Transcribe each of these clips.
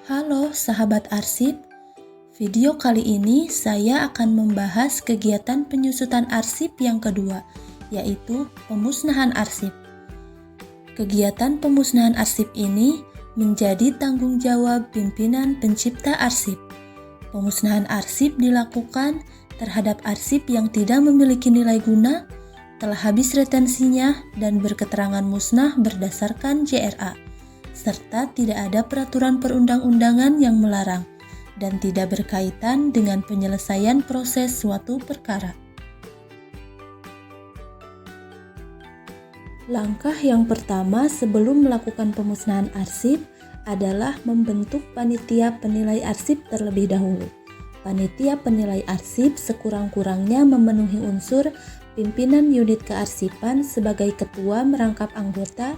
Halo sahabat arsip, video kali ini saya akan membahas kegiatan penyusutan arsip yang kedua, yaitu pemusnahan arsip. Kegiatan pemusnahan arsip ini menjadi tanggung jawab pimpinan pencipta arsip. Pemusnahan arsip dilakukan terhadap arsip yang tidak memiliki nilai guna, telah habis retensinya, dan berketerangan musnah berdasarkan JRA, serta tidak ada peraturan perundang-undangan yang melarang, dan tidak berkaitan dengan penyelesaian proses suatu perkara. Langkah yang pertama sebelum melakukan pemusnahan arsip adalah membentuk panitia penilai arsip terlebih dahulu. Panitia penilai arsip sekurang-kurangnya memenuhi unsur pimpinan unit kearsipan sebagai ketua merangkap anggota,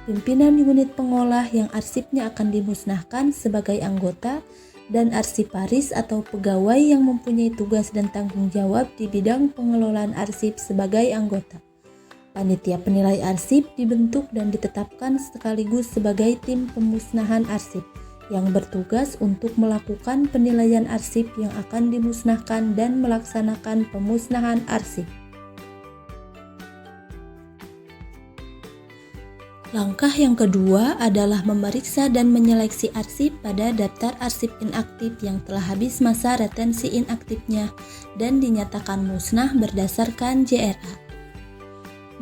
pimpinan unit pengolah yang arsipnya akan dimusnahkan sebagai anggota, dan arsiparis atau pegawai yang mempunyai tugas dan tanggung jawab di bidang pengelolaan arsip sebagai anggota. Panitia penilai arsip dibentuk dan ditetapkan sekaligus sebagai tim pemusnahan arsip yang bertugas untuk melakukan penilaian arsip yang akan dimusnahkan dan melaksanakan pemusnahan arsip. Langkah yang kedua adalah memeriksa dan menyeleksi arsip pada daftar arsip inaktif yang telah habis masa retensi inaktifnya dan dinyatakan musnah berdasarkan JRA.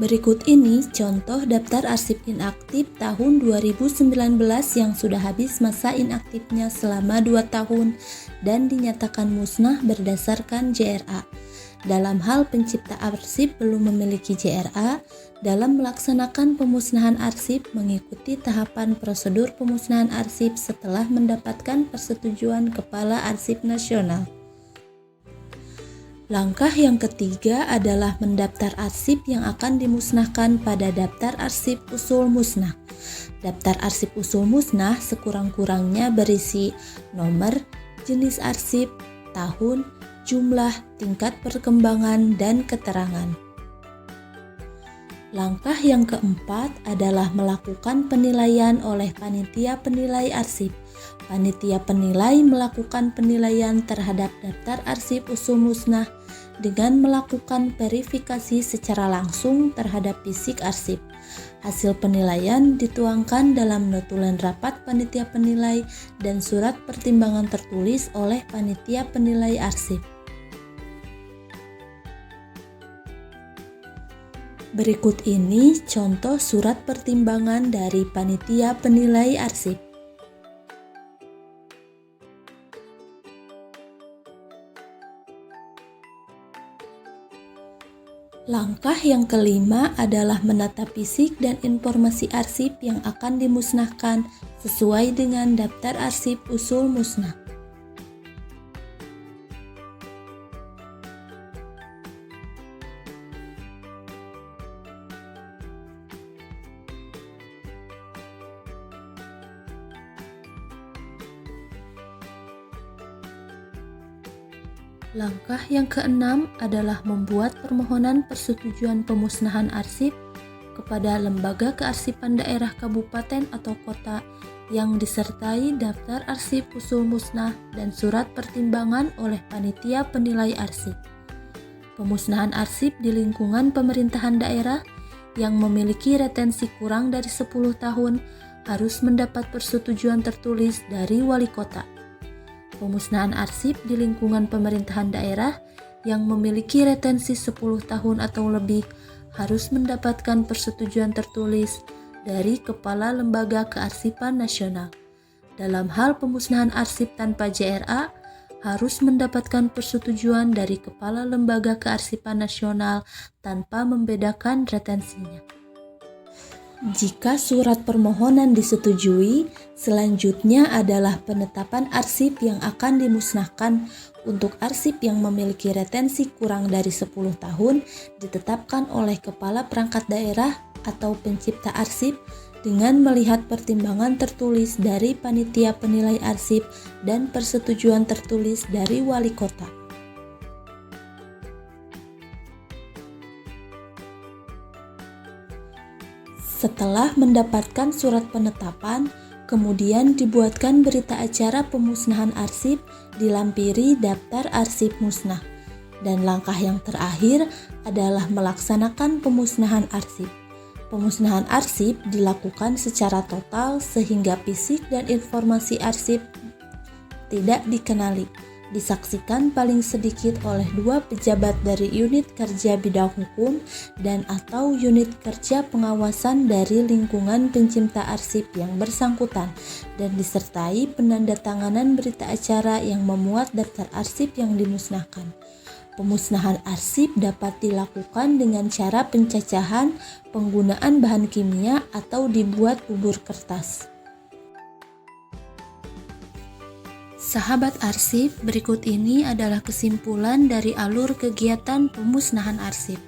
Berikut ini contoh daftar arsip inaktif tahun 2019 yang sudah habis masa inaktifnya selama 2 tahun dan dinyatakan musnah berdasarkan JRA. Dalam hal pencipta arsip belum memiliki JRA, dalam melaksanakan pemusnahan arsip mengikuti tahapan prosedur pemusnahan arsip setelah mendapatkan persetujuan Kepala Arsip Nasional. Langkah yang ketiga adalah mendaftar arsip yang akan dimusnahkan pada daftar arsip usul musnah. Daftar arsip usul musnah sekurang-kurangnya berisi nomor, jenis arsip, tahun, jumlah, tingkat perkembangan, dan keterangan. Langkah yang keempat adalah melakukan penilaian oleh panitia penilai arsip. Panitia penilai melakukan penilaian terhadap daftar arsip usul musnah dengan melakukan verifikasi secara langsung terhadap fisik arsip. Hasil penilaian dituangkan dalam notulen rapat panitia penilai dan surat pertimbangan tertulis oleh panitia penilai arsip. Berikut ini contoh surat pertimbangan dari panitia penilai arsip. Langkah yang kelima adalah menata fisik dan informasi arsip yang akan dimusnahkan sesuai dengan daftar arsip usul musnah. Langkah yang keenam adalah membuat permohonan persetujuan pemusnahan arsip kepada lembaga kearsipan daerah kabupaten atau kota yang disertai daftar arsip usul musnah dan surat pertimbangan oleh panitia penilai arsip. Pemusnahan arsip di lingkungan pemerintahan daerah yang memiliki retensi kurang dari 10 tahun harus mendapat persetujuan tertulis dari wali kota. Pemusnahan arsip di lingkungan pemerintahan daerah yang memiliki retensi 10 tahun atau lebih harus mendapatkan persetujuan tertulis dari Kepala Lembaga Kearsipan Nasional. Dalam hal pemusnahan arsip tanpa JRA, harus mendapatkan persetujuan dari Kepala Lembaga Kearsipan Nasional tanpa membedakan retensinya. Jika surat permohonan disetujui, selanjutnya adalah penetapan arsip yang akan dimusnahkan. Untuk arsip yang memiliki retensi kurang dari 10 tahun ditetapkan oleh Kepala Perangkat Daerah atau pencipta arsip dengan melihat pertimbangan tertulis dari panitia penilai arsip dan persetujuan tertulis dari wali kota. Setelah mendapatkan surat penetapan, Kemudian dibuatkan berita acara pemusnahan arsip, dilampiri daftar arsip musnah. Dan langkah yang terakhir adalah melaksanakan pemusnahan arsip. Pemusnahan arsip dilakukan secara total sehingga fisik dan informasi arsip tidak dikenali. Disaksikan paling sedikit oleh 2 pejabat dari unit kerja bidang hukum dan atau unit kerja pengawasan dari lingkungan pencipta arsip yang bersangkutan dan disertai penandatanganan berita acara yang memuat daftar arsip yang dimusnahkan. Pemusnahan arsip dapat dilakukan dengan cara pencacahan, penggunaan bahan kimia, atau dibuat bubur kertas. Sahabat arsip, berikut ini adalah kesimpulan dari alur kegiatan pemusnahan arsip.